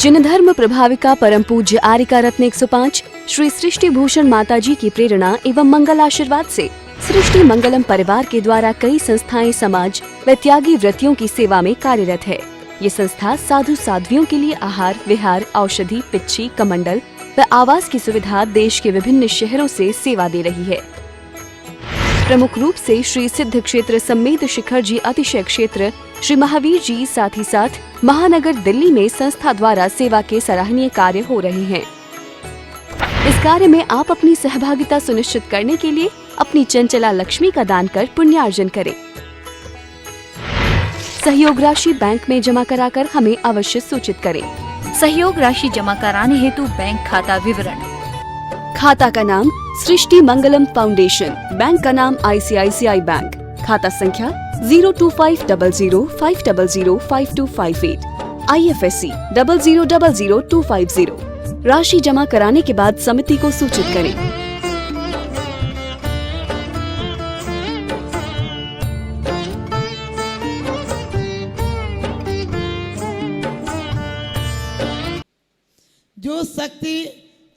जिन धर्म प्रभाविका परम पूज्य आर्यका रत्न 105 श्री सृष्टि भूषण माता जी की प्रेरणा एवं मंगल आशीर्वाद से सृष्टि मंगलम परिवार के द्वारा कई संस्थाएं समाज व त्यागी व्रतियों की सेवा में कार्यरत है। ये संस्था साधु साध्वियों के लिए आहार, विहार, औषधि, पिच्छी, कमंडल व आवास की सुविधा देश के विभिन्न शहरों से सेवा दे रही है। प्रमुख रूप से श्री सिद्ध क्षेत्र सम्मेद शिखर जी अतिशय क्षेत्र श्री महावीर जी साथ ही साथ महानगर दिल्ली में संस्था द्वारा सेवा के सराहनीय कार्य हो रहे हैं। इस कार्य में आप अपनी सहभागिता सुनिश्चित करने के लिए अपनी चंचला लक्ष्मी का दान कर पुण्यार्जन करें। सहयोग राशि बैंक में जमा कराकर हमें अवश्य सूचित करें। सहयोग राशि जमा कराने हेतु बैंक खाता विवरण। खाता का नाम सृष्टि मंगलम फाउंडेशन, बैंक का नाम ICICI बैंक, खाता संख्या 02500500528, IFSC 0000250। राशि जमा कराने के बाद समिति को सूचित करें। जो शक्ति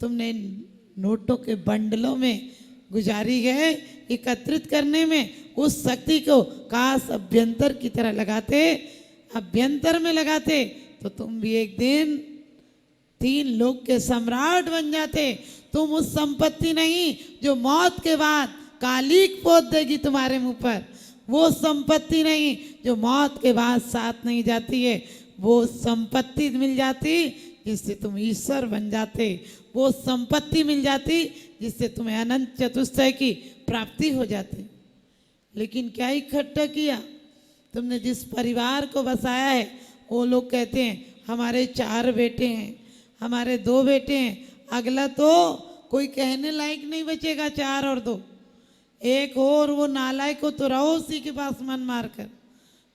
तुमने नोटों के बंडलों में गुजारी है एकत्रित करने में, उस शक्ति को काश अभ्यंतर की तरह लगाते, अभ्यंतर में लगाते तो तुम भी एक दिन 3 लोक के सम्राट बन जाते। तुम उस संपत्ति नहीं जो मौत के बाद कालिक पोत देगी तुम्हारे मुंह पर, वो संपत्ति नहीं जो मौत के बाद साथ नहीं जाती है, वो संपत्ति मिल जाती जिससे तुम ईश्वर बन जाते, वो संपत्ति मिल जाती जिससे तुम्हें अनंत चतुष्टय की प्राप्ति हो जाती। लेकिन क्या इकट्ठा किया तुमने? जिस परिवार को बसाया है वो लोग कहते हैं हमारे 4 बेटे हैं, हमारे 2 बेटे हैं, अगला तो कोई कहने लायक नहीं बचेगा। 4 और 2 एक हो और वो नालायक हो तो रहो उसी के पास मन मार कर।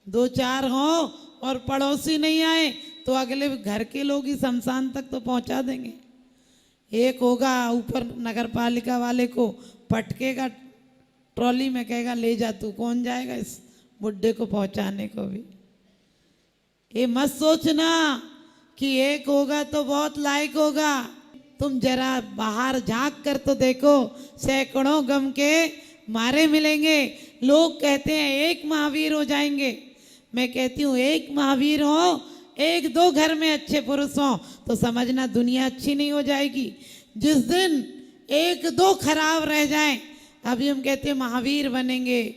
2-4 हो और पड़ोसी नहीं आए तो अगले घर के लोग ही शमशान तक तो पहुंचा देंगे। एक होगा ऊपर नगर पालिका वाले को पटकेगा ट्रॉली में, कहेगा ले जा तू, कौन जाएगा इस बुड्ढे को पहुंचाने को भी। ये मत सोचना कि एक होगा तो बहुत लायक होगा। तुम जरा बाहर झांक कर तो देखो, सैकड़ों गम के मारे मिलेंगे। लोग कहते हैं एक महावीर हो जाएंगे, मैं कहती हूँ एक महावीर हो, 1-2 घर में अच्छे पुरुष हों तो समझना दुनिया अच्छी नहीं हो जाएगी। जिस दिन 1-2 खराब रह जाएं, अभी हम कहते हैं महावीर बनेंगे,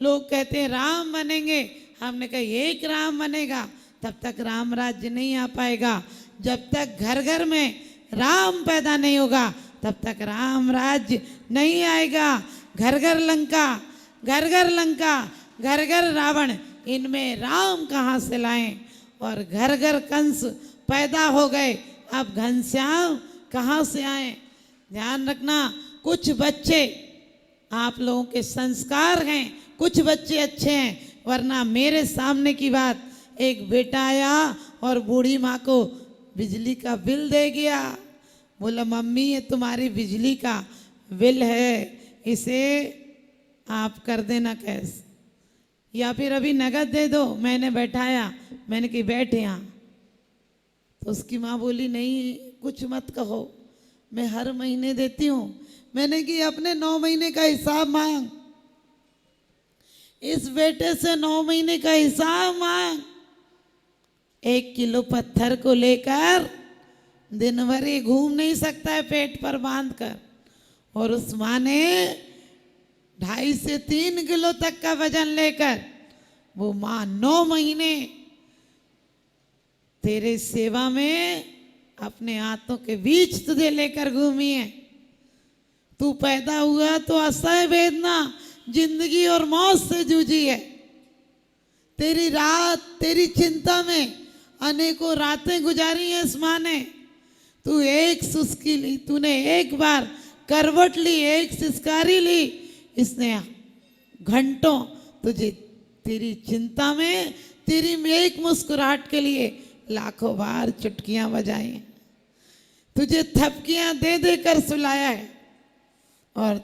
लोग कहते हैं राम बनेंगे, हमने कहा एक राम बनेगा, तब तक राम राज्य नहीं आ पाएगा। जब तक घर घर में राम पैदा नहीं होगा तब तक राम राज्य नहीं आएगा। घर घर लंका, घर घर लंका, घर घर रावण, इनमें राम कहाँ से लाएं? और घर घर कंस पैदा हो गए, अब घनश्याम कहाँ से आए? ध्यान रखना, कुछ बच्चे आप लोगों के संस्कार हैं, कुछ बच्चे अच्छे हैं, वरना मेरे सामने की बात, एक बेटा आया और बूढ़ी माँ को बिजली का बिल दे गया। बोला मम्मी ये तुम्हारी बिजली का बिल है, इसे आप कर देना कैश, या फिर अभी नगद दे दो। मैंने बैठाया, मैंने कही बैठ यहाँ, तो उसकी माँ बोली नहीं कुछ मत कहो, मैं हर महीने देती हूँ। मैंने कि अपने 9 महीने का हिसाब मांग, इस बेटे से 9 महीने का हिसाब मांग। 1 किलो पत्थर को लेकर दिन भर ये घूम नहीं सकता है पेट पर बांध कर, और उस माँ ने 2.5 से 3 किलो तक का वजन लेकर, वो माँ 9 महीने तेरे सेवा में अपने हाथों के बीच तुझे लेकर घूमी है। तू पैदा हुआ तो असह्य वेदना, जिंदगी और मौत से जूझी है। तेरी रात, तेरी चिंता में अनेकों रातें गुजारी हैं इस माँ ने। तू एक सुस्की ली, तूने एक बार करवट ली, एक सिसकारी ली, इसने घंटों तुझे तेरी चिंता में, तेरी एक मुस्कुराहट के लिए लाखों बार चुटकियां बजाई, तुझे थपकियां दे दे कर सुलाया है। और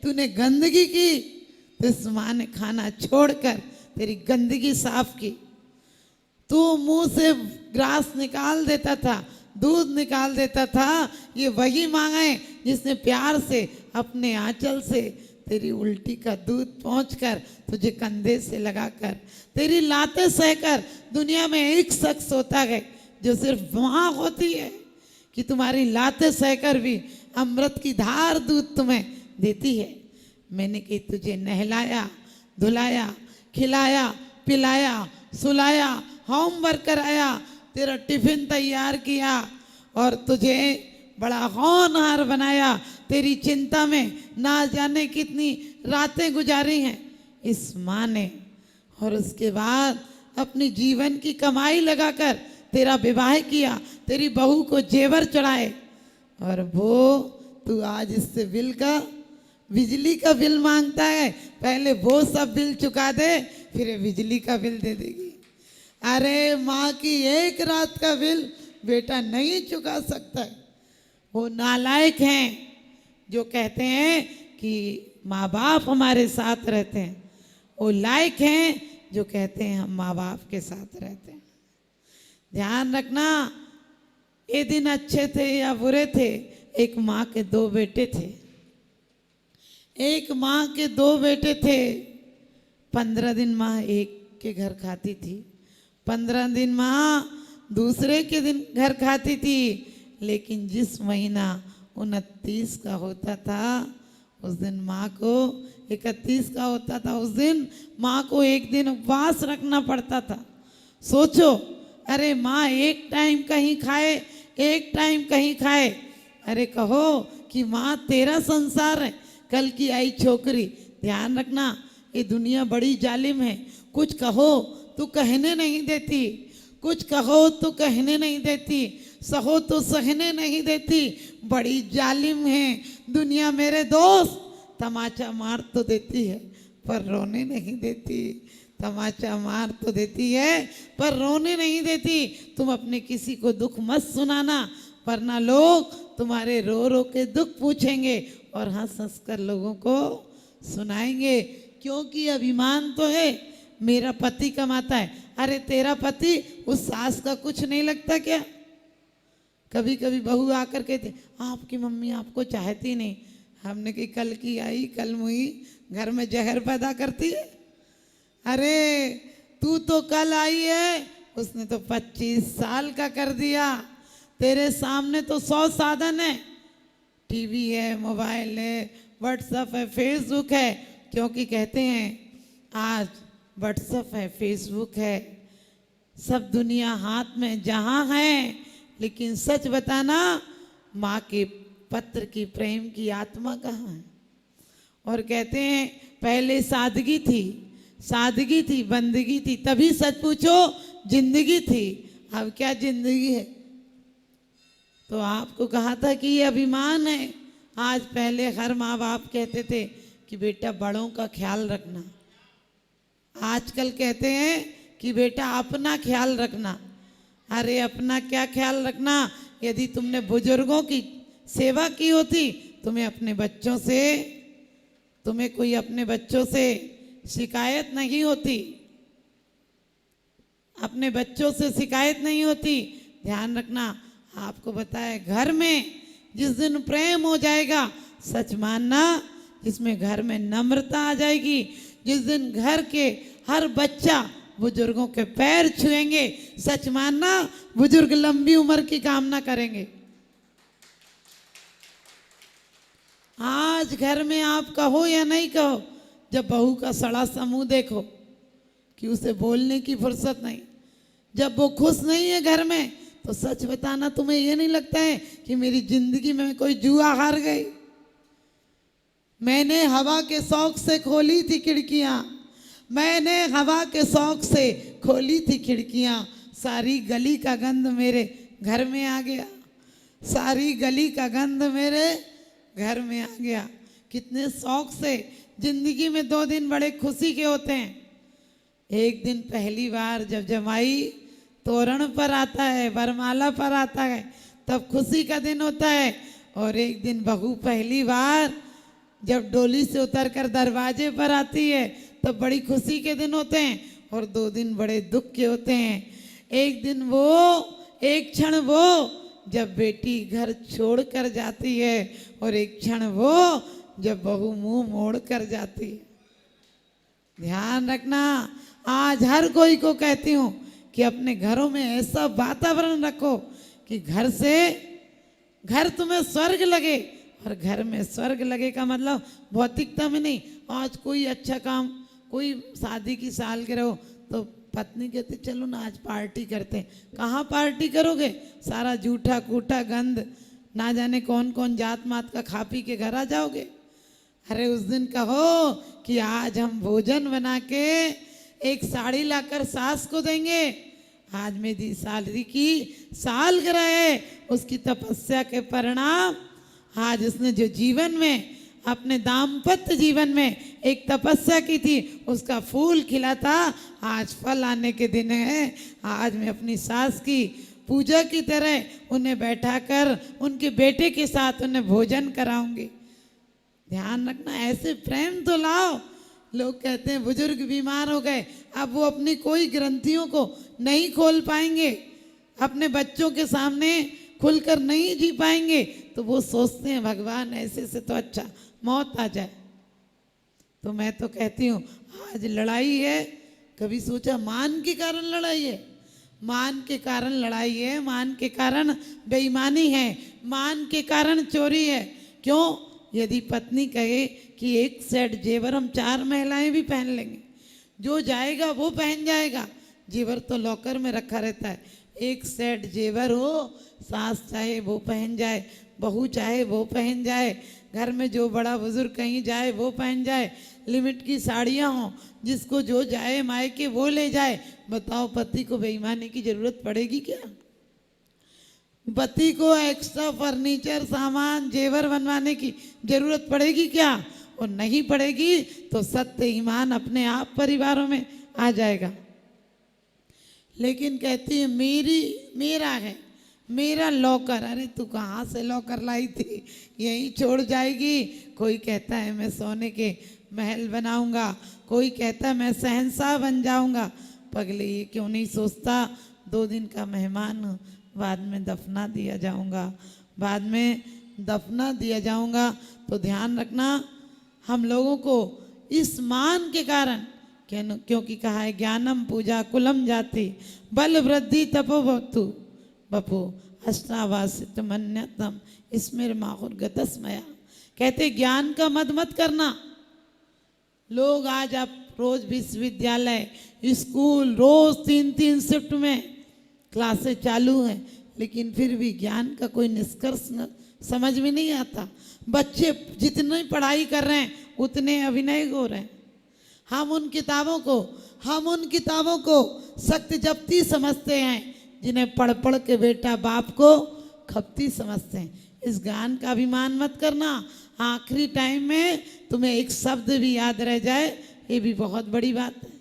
तूने गंदगी की तो इस माँ ने खाना छोड़कर तेरी गंदगी साफ की। तू मुंह से ग्रास निकाल देता था, दूध निकाल देता था। ये वही माँ है जिसने प्यार से अपने आंचल से तेरी उल्टी का दूध पहुंचकर तुझे कंधे से लगाकर तेरी लातें सहकर, दुनिया में एक शख्स होता है जो सिर्फ माँ होती है कि तुम्हारी लातें सहकर भी अमृत की धार दूध तुम्हें देती है। मैंने कि तुझे नहलाया, धुलाया, खिलाया, पिलाया, सुलाया, होमवर्क कराया, तेरा टिफिन तैयार किया और तुझे बड़ा होनहार बनाया। तेरी चिंता में ना जाने कितनी रातें गुजारी हैं इस माँ ने, और उसके बाद अपनी जीवन की कमाई लगाकर तेरा विवाह किया, तेरी बहू को जेवर चढ़ाए, और वो तू आज इससे बिजली का बिल मांगता है। पहले वो सब बिल चुका दे, फिर ये बिजली का बिल दे देगी। अरे माँ की एक रात का बिल बेटा नहीं चुका सकता है। वो नालायक हैं जो कहते हैं कि माँ बाप हमारे साथ रहते हैं, वो लायक हैं जो कहते हैं हम माँ बाप के साथ रहते हैं। ध्यान रखना, ये दिन अच्छे थे या बुरे थे, एक माँ के दो बेटे थे। एक माँ के दो बेटे थे। 15 दिन माँ एक के घर खाती थी, 15 दिन माँ दूसरे के दिन घर खाती थी। लेकिन जिस महीना 29 का होता था उस दिन माँ को, 31 का होता था उस दिन माँ को एक दिन उपवास रखना पड़ता था। सोचो, अरे माँ एक टाइम कहीं खाए, एक टाइम कहीं खाए। अरे कहो कि माँ तेरा संसार है, कल की आई छोकरी। ध्यान रखना, ये दुनिया बड़ी जालिम है। कुछ कहो तो कहने नहीं देती, कुछ कहो तो कहने नहीं देती, सहो तो सहने नहीं देती। बड़ी जालिम है दुनिया मेरे दोस्त। तमाचा मार तो देती है पर रोने नहीं देती, तमाचा मार तो देती है पर रोने नहीं देती। तुम अपने किसी को दुख मत सुनाना, वरना लोग तुम्हारे रो रो के दुख पूछेंगे और हंस हंस कर लोगों को सुनाएंगे। क्योंकि अभिमान तो है, मेरा पति कमाता है। अरे तेरा पति उस सास का कुछ नहीं लगता क्या? कभी कभी बहू आकर कहते आपकी मम्मी आपको चाहती नहीं। हमने कि कल की आई कल मुई घर में जहर पैदा करती है। अरे तू तो कल आई है, उसने तो 25 साल का कर दिया। तेरे सामने तो 100 साधन है, टीवी है, मोबाइल है, व्हाट्सएप है, फेसबुक है। क्योंकि कहते हैं आज व्हाट्सएप है, फेसबुक है, सब दुनिया हाथ में जहाँ है। लेकिन सच बताना, माँ के पत्र की प्रेम की आत्मा कहाँ है? और कहते हैं पहले सादगी थी, सादगी थी, बंदगी थी, तभी सच पूछो जिंदगी थी। अब क्या जिंदगी है? तो आपको कहा था कि ये अभिमान है। आज पहले हर माँ बाप कहते थे कि बेटा बड़ों का ख्याल रखना, आजकल कहते हैं कि बेटा अपना ख्याल रखना। अरे अपना क्या ख्याल रखना? यदि तुमने बुजुर्गों की सेवा की होती, तुम्हें कोई अपने बच्चों से शिकायत नहीं होती, अपने बच्चों से शिकायत नहीं होती। ध्यान रखना, आपको बताया घर में जिस दिन प्रेम हो जाएगा, सच मानना, जिसमें घर में नम्रता आ जाएगी, जिस दिन घर के हर बच्चा बुजुर्गों के पैर छुएंगे, सच मानना बुजुर्ग लंबी उम्र की कामना करेंगे। आज घर में आप कहो या नहीं कहो, जब बहू का सड़ा सा मुंह देखो कि उसे बोलने की फुर्सत नहीं, जब वो खुश नहीं है घर में, तो सच बताना तुम्हें ये नहीं लगता है कि मेरी जिंदगी में कोई जुआ हार गई? मैंने हवा के शौक से खोली थी खिड़कियां, मैंने हवा के शौक से खोली थी खिड़कियां, सारी गली का गंध मेरे घर में आ गया, सारी गली का गंध मेरे घर में आ गया। कितने शौक से जिंदगी में 2 दिन बड़े खुशी के होते हैं। एक दिन पहली बार जब जमाई तोरण पर आता है, वरमाला पर आता है, तब खुशी का दिन होता है। और एक दिन बहू पहली बार जब डोली से उतरकर दरवाजे पर आती है, तब बड़ी खुशी के दिन होते हैं। और 2 दिन बड़े दुख के होते हैं। एक दिन वो, एक क्षण वो जब बेटी घर छोड़ कर जाती है, और एक क्षण वो जब बहू मुंह मोड़ कर जाती है। ध्यान रखना, आज हर कोई को कहती हूँ कि अपने घरों में ऐसा वातावरण रखो कि घर तुम्हें स्वर्ग लगे। और घर में स्वर्ग लगे का मतलब भौतिकता में नहीं। आज कोई अच्छा काम, कोई शादी की सालगिरह हो तो पत्नी कहती चलो ना आज पार्टी करते हैं। कहाँ पार्टी करोगे? सारा जूठा कूटा गंध, ना जाने कौन कौन जात मात का खा पी के घर आ जाओगे। अरे उस दिन कहो कि आज हम भोजन बना के एक साड़ी लाकर सास को देंगे। आज मेरी सालरी की सालगिरह है, उसकी तपस्या के परिणाम आज उसने जो जीवन में, अपने दाम्पत्य जीवन में एक तपस्या की थी, उसका फूल खिला था, आज फल आने के दिन है। आज मैं अपनी सास की पूजा की तरह उन्हें बैठाकर उनके बेटे के साथ उन्हें भोजन कराऊंगी। ध्यान रखना, ऐसे प्रेम तो लाओ। लोग कहते हैं बुजुर्ग बीमार हो गए, अब वो अपनी कोई ग्रंथियों को नहीं खोल पाएंगे, अपने बच्चों के सामने खुलकर नहीं जी पाएंगे, तो वो सोचते हैं भगवान ऐसे से तो अच्छा मौत आ जाए। तो मैं तो कहती हूँ आज लड़ाई है, कभी सोचा मान के कारण लड़ाई है? मान के कारण लड़ाई है, मान के कारण बेईमानी है, मान के कारण चोरी है। क्यों? यदि पत्नी कहे कि एक सेट जेवर हम 4 महिलाएं भी पहन लेंगे, जो जाएगा वो पहन जाएगा। जेवर तो लॉकर में रखा रहता है, एक सेट जेवर हो, सास चाहे वो पहन जाए, बहू चाहे वो पहन जाए, घर में जो बड़ा बुजुर्ग कहीं जाए वो पहन जाए, लिमिट की साड़ियाँ हों, जिसको जो जाए मायके वो ले जाए। बताओ पति को बेईमानी की जरूरत पड़ेगी क्या? पति को एक्स्ट्रा फर्नीचर, सामान, जेवर बनवाने की जरूरत पड़ेगी क्या? और नहीं पड़ेगी तो सत्य ईमान अपने आप परिवारों में आ जाएगा। लेकिन कहती है मेरा है, मेरा लॉकर। अरे तू कहाँ से लॉकर लाई थी? यहीं छोड़ जाएगी। कोई कहता है मैं सोने के महल बनाऊंगा, कोई कहता है मैं शहंशाह बन जाऊंगा। पगले ये क्यों नहीं सोचता 2 दिन का मेहमान हूँ, बाद में दफना दिया जाऊंगा, बाद में दफना दिया जाऊंगा। तो ध्यान रखना, हम लोगों को इस मान के कारण, क्योंकि कहा है ज्ञानम पूजा कुलम जाति बल वृद्धि तपो भक्तु बपो अष्टावासित मन्यतम स्मिर माहुर गतस्मया। कहते ज्ञान का मत करना। लोग आज आप रोज विश्वविद्यालय, स्कूल, रोज 3 शिफ्ट में क्लासेस चालू हैं, लेकिन फिर भी ज्ञान का कोई निष्कर्ष समझ में नहीं आता। बच्चे जितनी पढ़ाई कर रहे हैं उतने अभिनय हो रहे हैं। हम उन किताबों को सख्त जप्ती समझते हैं, जिन्हें पढ़ पढ़ के बेटा बाप को खपती समझते हैं। इस ज्ञान का अभिमान मत करना। आखिरी टाइम में तुम्हें एक शब्द भी याद रह जाए, ये भी बहुत बड़ी बात है।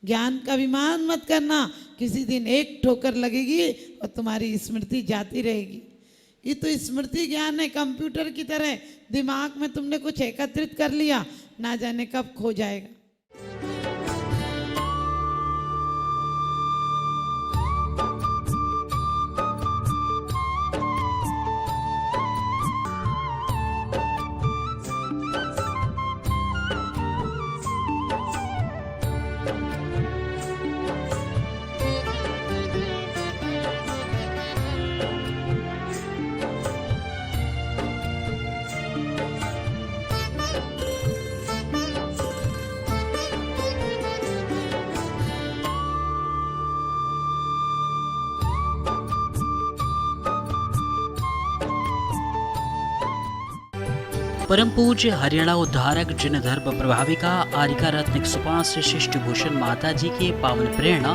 ज्ञान का अभिमान मत करना। किसी दिन एक ठोकर लगेगी और तुम्हारी स्मृति जाती रहेगी। ये तो स्मृति ज्ञान है, कंप्यूटर की तरह दिमाग में तुमने कुछ एकत्रित कर लिया, ना जाने कब खो जाएगा। परम पूज्य हरियाणा उद्धारक जिन धर्म प्रभाविका आरिका रत्न 105 श्री सृष्टि भूषण माता जी के पावन प्रेरणा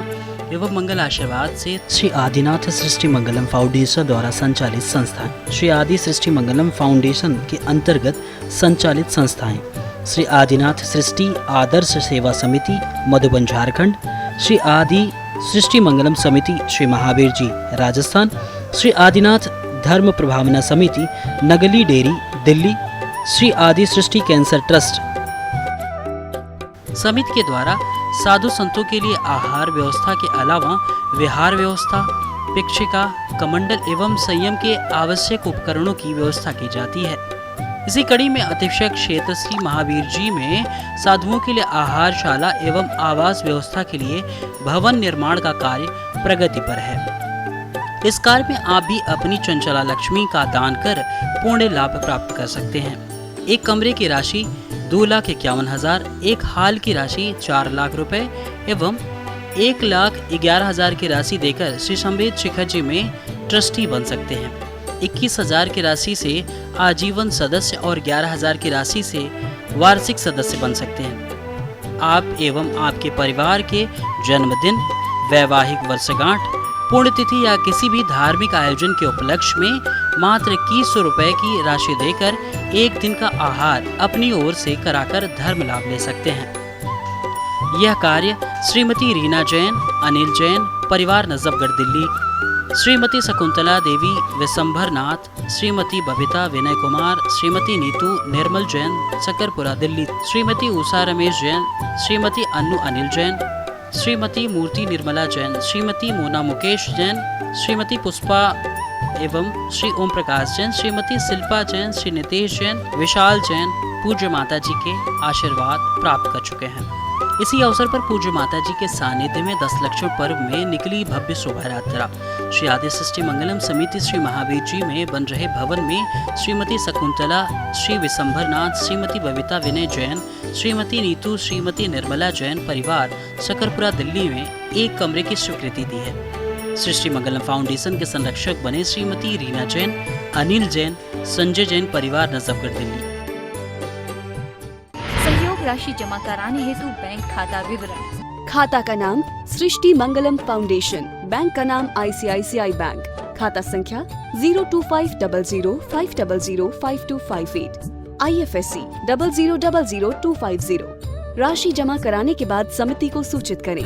एवं मंगल आशीर्वाद से श्री आदिनाथ सृष्टि मंगलम फाउंडेशन द्वारा संचालित संस्थाएं, श्री आदि सृष्टि मंगलम फाउंडेशन के अंतर्गत संचालित संस्थाएं, श्री आदिनाथ सृष्टि आदर्श सेवा समिति मधुबन झारखंड, श्री आदि सृष्टि मंगलम समिति श्री महावीर जी राजस्थान, श्री आदिनाथ धर्म प्रभावना समिति नगली डेरी दिल्ली, श्री आदि सृष्टि कैंसर ट्रस्ट। समिति के द्वारा साधु संतों के लिए आहार व्यवस्था के अलावा विहार व्यवस्था, पिक्षिका, कमंडल एवं संयम के आवश्यक उपकरणों की व्यवस्था की जाती है। इसी कड़ी में अधीक्षक क्षेत्र श्री महावीर जी में साधुओं के लिए आहारशाला एवं आवास व्यवस्था के लिए भवन निर्माण का कार्य प्रगति पर है। इस कार्य में आप भी अपनी चंचला लक्ष्मी का दान कर पूर्ण लाभ प्राप्त कर सकते हैं। एक कमरे की राशि 2,51,000, एक हाल की राशि 4 लाख रुपए एवं 1,11,000 की राशि देकर श्री संवेद शिखर जी में ट्रस्टी बन सकते हैं। 21,000 की राशि से आजीवन सदस्य और 11,000 की राशि से वार्षिक सदस्य बन सकते हैं। आप एवं आपके परिवार के जन्मदिन, वैवाहिक वर्षगांठ, पुण्यतिथि या किसी भी धार्मिक आयोजन के उपलक्ष्य में मात्र 2100 रुपए की राशि देकर एक दिन का आहार अपनी ओर से कराकर धर्म लाभ ले सकते हैं। यह कार्य श्रीमती रीना जैन, अनिल जैन, परिवार नजफगढ़ दिल्ली, श्रीमती शकुंतला देवी विशंभरनाथ, श्रीमती बबीता विनय कुमार, श्रीमती नीतू निर्मल जैन सकरपुरा दिल्ली, श्रीमती उषा रमेश जैन, श्रीमती अन्नू अनिल जैन, श्रीमती मूर्ति निर्मला जैन, श्रीमती मोना मुकेश जैन, श्रीमती पुष्पा एवं श्री ओम प्रकाश जैन, श्रीमती शिल्पा जैन, श्री नितेश जैन, विशाल जैन पूज्य माता जी के आशीर्वाद प्राप्त कर चुके हैं। इसी अवसर पर पूज्य माता जी के सानिध्य में 10 लक्षण पर्व में निकली भव्य शोभा यात्रा श्री आदि सृष्टि मंगलम समिति श्री महावीर जी में बन रहे भवन में श्रीमती शकुंतला, श्री विशंभरनाथ, श्रीमती बबीता विनय जैन, श्रीमती नीतू, श्रीमती निर्मला जैन परिवार सकरपुरा दिल्ली में एक कमरे की स्वीकृति दी है। सृष्टि मंगलम फाउंडेशन के संरक्षक बने श्रीमती रीना जैन, अनिल जैन, संजय जैन परिवार नजफगढ़ दिल्ली। सहयोग राशि जमा कराने हेतु बैंक खाता विवरण। खाता का नाम सृष्टि मंगलम फाउंडेशन, बैंक का नाम ICICI बैंक, खाता संख्या 0250050052558, IFSC 0000250। राशि जमा कराने के बाद समिति को सूचित करें।